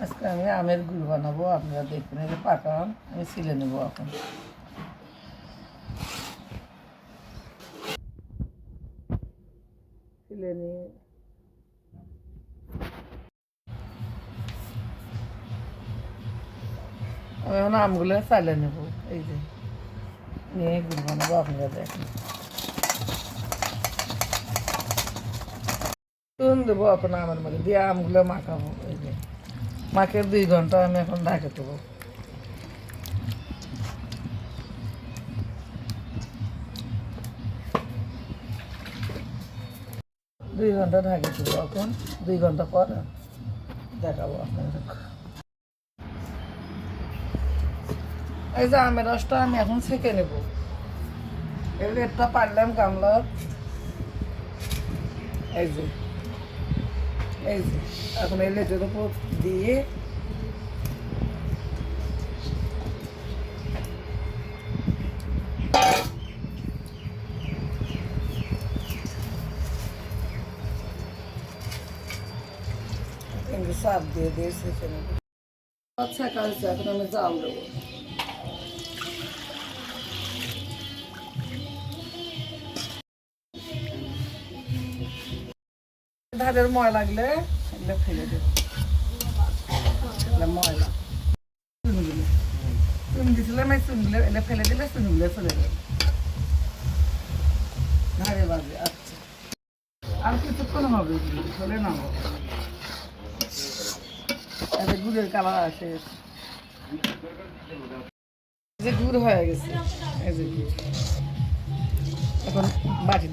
আজকে আমি আমের গুড় বানাবো, আপনারা দেখবেন। এই যে পাকা আম আমি ছিলে নেবো এখন। ছিলে নিয়ে আমি এখন আমগুলো চালে নেব। এই যে নিয়ে গুড় বানাবো, আপনারা দেখেন। চুন দেবো এখন আমের মধ্যে দিয়ে আমগুলো মাখাবো। এই যে মাখে 2 ঘন্টা আমি এখন ঢাকে দেবো। 2 ঘন্টা ঢাকে দেবো। এখন 2 ঘন্টা পর দেখাবো আপনাদের। এই যে আমের রসটা আমি এখন ছেঁকে নেব। এই লেটটা পারলাম গামলার। এই যে এখন এই লেটের উপর দিয়ে চাপ দিয়ে ছেঁকে নেব। ছেঁকা হয়েছে, এখন আমি জাল দেবো। ধারের ময়লা লাগলে এগুলো ফেলে দেবো। ময়লা চুনগুলো চুন দিয়েছিলাম, এই চুনগুলো এলে ফেলে দিলে চুনগুলো চলে যাবে ধারে বাজে। আচ্ছা, আর কিছুক্ষণ হবে, চলে না এতে গুড়ের কালার আসে। যে গুড় হয়ে গেছে, এই যে এখন বাটি